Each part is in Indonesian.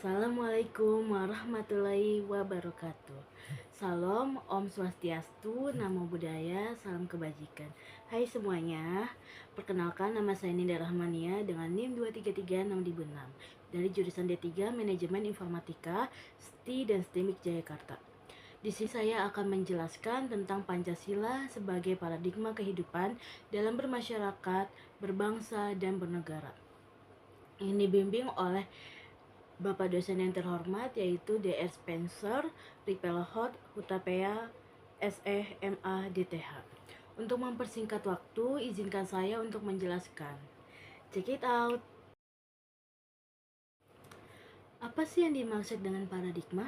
Assalamualaikum warahmatullahi wabarakatuh. Salam, Om Swastiastu, Namo Buddhaya, salam kebajikan. Hai semuanya, perkenalkan nama saya Ninda Rahmania dengan NIM 2336006 dari jurusan D3 Manajemen Informatika, STI dan STIMIK Jayakarta. Di sini saya akan menjelaskan tentang Pancasila sebagai paradigma kehidupan dalam bermasyarakat, berbangsa, dan bernegara. Ini dibimbing oleh Bapak dosen yang terhormat yaitu Dr. Spencer Ripelhot Hutapea SEMA DTH. Untuk mempersingkat waktu, izinkan saya untuk menjelaskan. Check it out. Apa sih yang dimaksud dengan paradigma?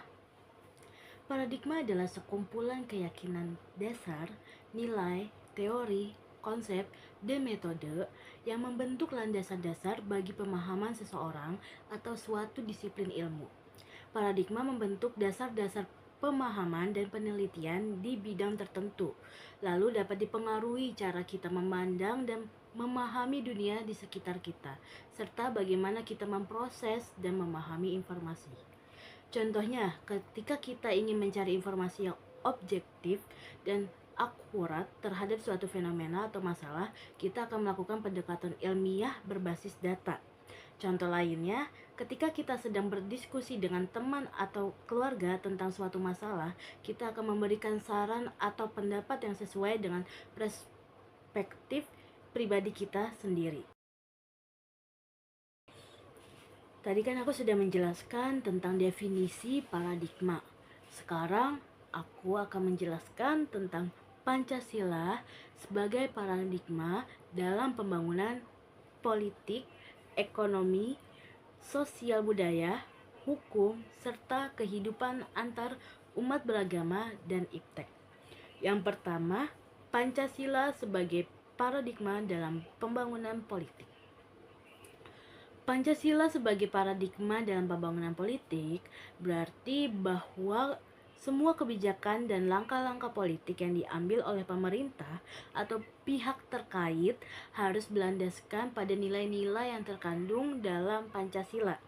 Paradigma adalah sekumpulan keyakinan dasar, nilai, teori, konsep, dan metode yang membentuk landasan dasar bagi pemahaman seseorang atau suatu disiplin ilmu. Paradigma membentuk dasar-dasar pemahaman dan penelitian di bidang tertentu, lalu dapat dipengaruhi cara kita memandang dan memahami dunia di sekitar kita, serta bagaimana kita memproses dan memahami informasi. Contohnya, ketika kita ingin mencari informasi yang objektif dan akurat terhadap suatu fenomena atau masalah, kita akan melakukan pendekatan ilmiah berbasis data. Contoh lainnya, ketika kita sedang berdiskusi dengan teman atau keluarga tentang suatu masalah, kita akan memberikan saran atau pendapat yang sesuai dengan perspektif pribadi kita sendiri. Tadi kan aku sudah menjelaskan tentang definisi paradigma. Sekarang aku akan menjelaskan tentang Pancasila sebagai paradigma dalam pembangunan politik, ekonomi, sosial budaya, hukum, serta kehidupan antar umat beragama dan iptek. Yang pertama, Pancasila sebagai paradigma dalam pembangunan politik. Pancasila sebagai paradigma dalam pembangunan politik berarti bahwa semua kebijakan dan langkah-langkah politik yang diambil oleh pemerintah atau pihak terkait harus berlandaskan pada nilai-nilai yang terkandung dalam Pancasila.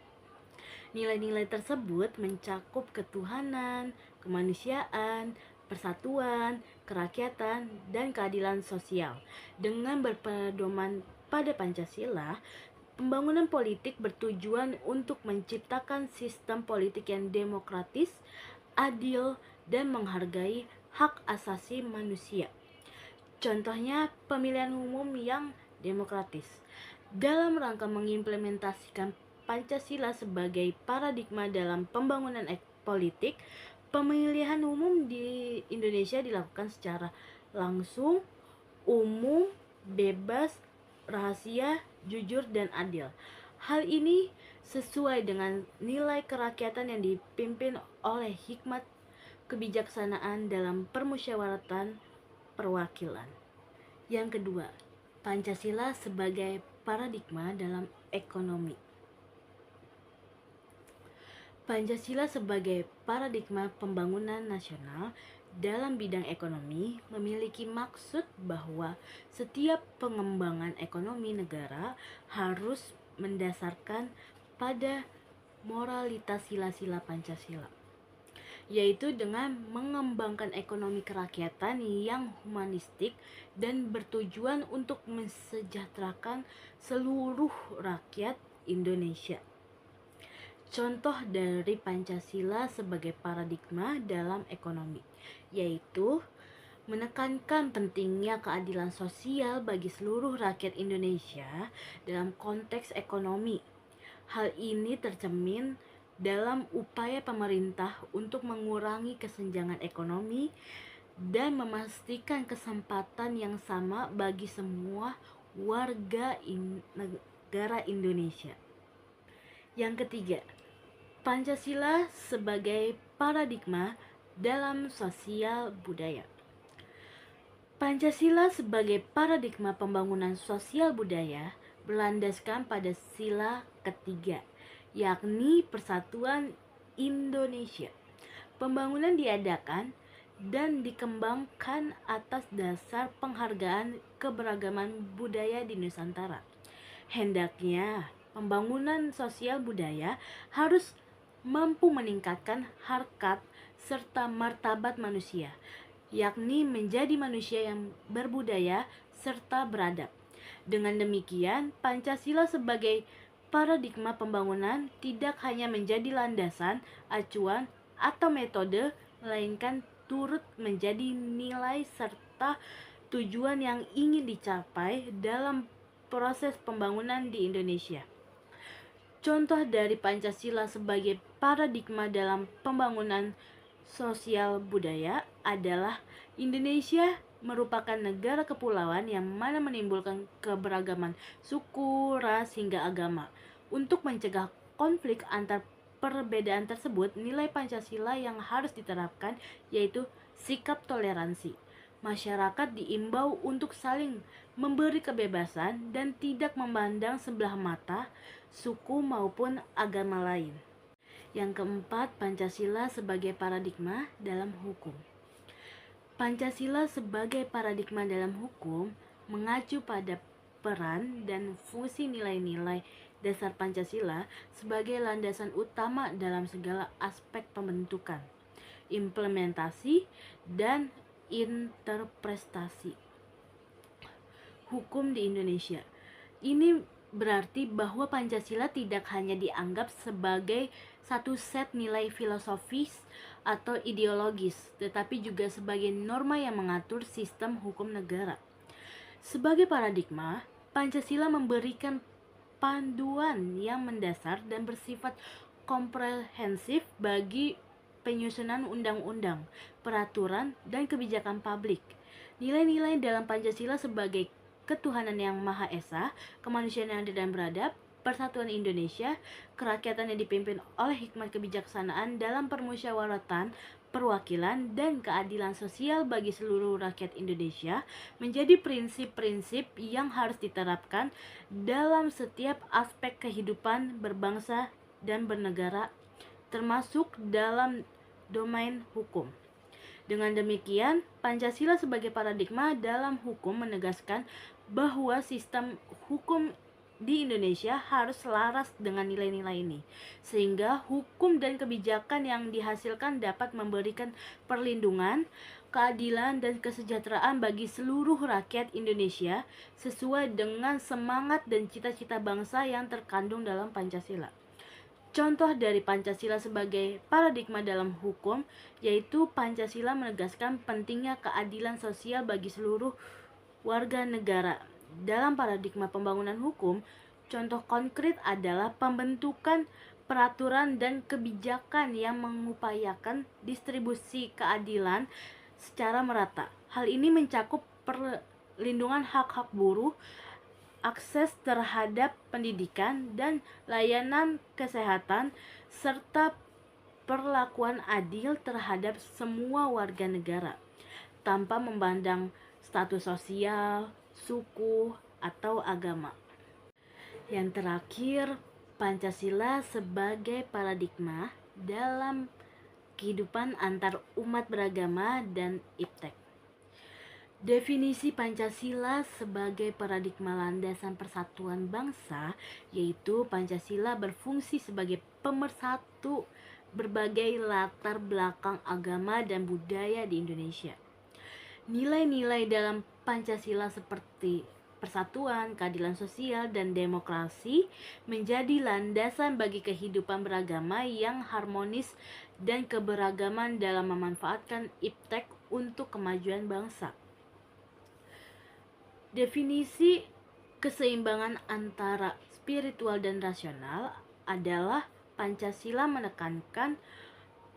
Nilai-nilai tersebut mencakup ketuhanan, kemanusiaan, persatuan, kerakyatan, dan keadilan sosial. Dengan berpedoman pada Pancasila, pembangunan politik bertujuan untuk menciptakan sistem politik yang demokratis, adil, dan menghargai hak asasi manusia. Contohnya, pemilihan umum yang demokratis. Dalam rangka mengimplementasikan Pancasila sebagai paradigma dalam pembangunan politik, pemilihan umum di Indonesia dilakukan secara langsung, umum, bebas, rahasia, jujur, dan adil. Hal ini sesuai dengan nilai kerakyatan yang dipimpin oleh hikmat kebijaksanaan dalam permusyawaratan perwakilan. Yang kedua, Pancasila sebagai paradigma dalam ekonomi. Pancasila sebagai paradigma pembangunan nasional dalam bidang ekonomi memiliki maksud bahwa setiap pengembangan ekonomi negara harus mendasarkan pada moralitas sila-sila Pancasila, yaitu dengan mengembangkan ekonomi kerakyatan yang humanistik dan bertujuan untuk mensejahterakan seluruh rakyat Indonesia. Contoh dari Pancasila sebagai paradigma dalam ekonomi, yaitu menekankan pentingnya keadilan sosial bagi seluruh rakyat Indonesia dalam konteks ekonomi. Hal ini tercermin dalam upaya pemerintah untuk mengurangi kesenjangan ekonomi dan memastikan kesempatan yang sama bagi semua warga negara Indonesia. Yang ketiga, Pancasila sebagai paradigma dalam sosial budaya. Pancasila sebagai paradigma pembangunan sosial budaya berlandaskan pada sila ketiga, yakni persatuan Indonesia. Pembangunan diadakan dan dikembangkan atas dasar penghargaan keberagaman budaya di Nusantara. Hendaknya pembangunan sosial budaya harus mampu meningkatkan harkat serta martabat manusia, yakni menjadi manusia yang berbudaya serta beradab. Dengan demikian, Pancasila sebagai paradigma pembangunan tidak hanya menjadi landasan, acuan, atau metode, melainkan turut menjadi nilai serta tujuan yang ingin dicapai dalam proses pembangunan di Indonesia. Contoh dari Pancasila sebagai paradigma dalam pembangunan sosial budaya adalah Indonesia merupakan negara kepulauan yang mana menimbulkan keberagaman suku, ras, hingga agama. Untuk mencegah konflik antar perbedaan tersebut, nilai Pancasila yang harus diterapkan yaitu sikap toleransi. Masyarakat diimbau untuk saling memberi kebebasan dan tidak memandang sebelah mata suku maupun agama lain. Yang keempat, Pancasila sebagai paradigma dalam hukum. Pancasila sebagai paradigma dalam hukum mengacu pada peran dan fungsi nilai-nilai dasar Pancasila sebagai landasan utama dalam segala aspek pembentukan, implementasi, dan interpretasi hukum di Indonesia. Ini berarti bahwa Pancasila tidak hanya dianggap sebagai satu set nilai filosofis atau ideologis, tetapi juga sebagai norma yang mengatur sistem hukum negara. Sebagai paradigma, Pancasila memberikan panduan yang mendasar dan bersifat komprehensif bagi penyusunan undang-undang, peraturan, dan kebijakan publik. Nilai-nilai dalam Pancasila sebagai ketuhanan yang Maha Esa, kemanusiaan yang adil dan beradab, persatuan Indonesia, kerakyatan yang dipimpin oleh hikmat kebijaksanaan dalam permusyawaratan, perwakilan, dan keadilan sosial bagi seluruh rakyat Indonesia menjadi prinsip-prinsip yang harus diterapkan dalam setiap aspek kehidupan berbangsa dan bernegara, termasuk dalam domain hukum. Dengan demikian, Pancasila sebagai paradigma dalam hukum menegaskan bahwa sistem hukum di Indonesia harus selaras dengan nilai-nilai ini, sehingga hukum dan kebijakan yang dihasilkan dapat memberikan perlindungan, keadilan, dan kesejahteraan bagi seluruh rakyat Indonesia sesuai dengan semangat dan cita-cita bangsa yang terkandung dalam Pancasila. Contoh dari Pancasila sebagai paradigma dalam hukum yaitu Pancasila menegaskan pentingnya keadilan sosial bagi seluruh warga negara. Dalam paradigma pembangunan hukum, contoh konkret adalah pembentukan peraturan dan kebijakan yang mengupayakan distribusi keadilan secara merata. Hal ini mencakup perlindungan hak-hak buruh, akses terhadap pendidikan dan layanan kesehatan, serta perlakuan adil terhadap semua warga negara, tanpa memandang status sosial, suku, atau agama. Yang terakhir, Pancasila sebagai paradigma dalam kehidupan antar umat beragama dan iptek. Definisi Pancasila sebagai paradigma landasan persatuan bangsa yaitu Pancasila berfungsi sebagai pemersatu berbagai latar belakang agama dan budaya di Indonesia. Nilai-nilai dalam Pancasila seperti persatuan, keadilan sosial, dan demokrasi menjadi landasan bagi kehidupan beragama yang harmonis dan keberagaman dalam memanfaatkan iptek untuk kemajuan bangsa. Definisi keseimbangan antara spiritual dan rasional adalah Pancasila menekankan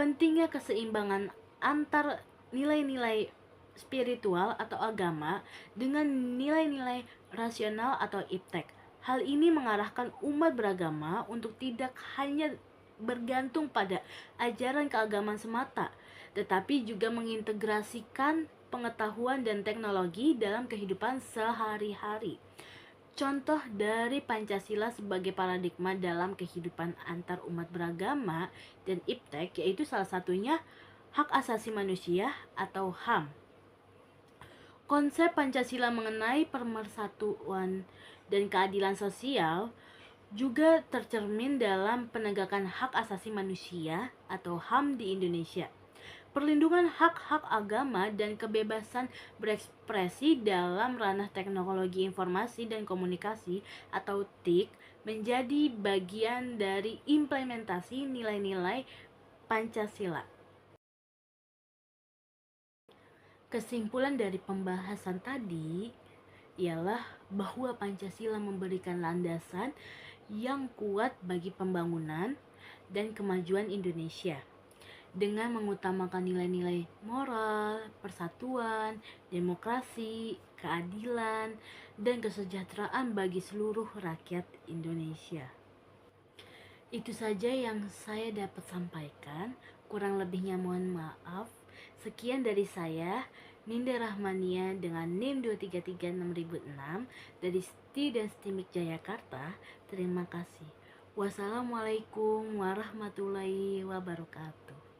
pentingnya keseimbangan antar nilai-nilai spiritual atau agama dengan nilai-nilai rasional atau iptek. Hal ini mengarahkan umat beragama untuk tidak hanya bergantung pada ajaran keagamaan semata, tetapi juga mengintegrasikan pengetahuan dan teknologi dalam kehidupan sehari-hari. Contoh dari Pancasila sebagai paradigma dalam kehidupan antar umat beragama dan iptek yaitu salah satunya hak asasi manusia atau HAM. Konsep Pancasila mengenai pemersatuan dan keadilan sosial juga tercermin dalam penegakan hak asasi manusia atau HAM di Indonesia. Perlindungan hak-hak agama dan kebebasan berekspresi dalam ranah teknologi informasi dan komunikasi atau TIK menjadi bagian dari implementasi nilai-nilai Pancasila. Kesimpulan dari pembahasan tadi ialah bahwa Pancasila memberikan landasan yang kuat bagi pembangunan dan kemajuan Indonesia dengan mengutamakan nilai-nilai moral, persatuan, demokrasi, keadilan, dan kesejahteraan bagi seluruh rakyat Indonesia. Itu saja yang saya dapat sampaikan, kurang lebihnya mohon maaf. Sekian dari saya, Ninda Rahmania dengan NIM 2336006 dari STI dan STIMIK Jayakarta. Terima kasih. Wassalamualaikum warahmatullahi wabarakatuh.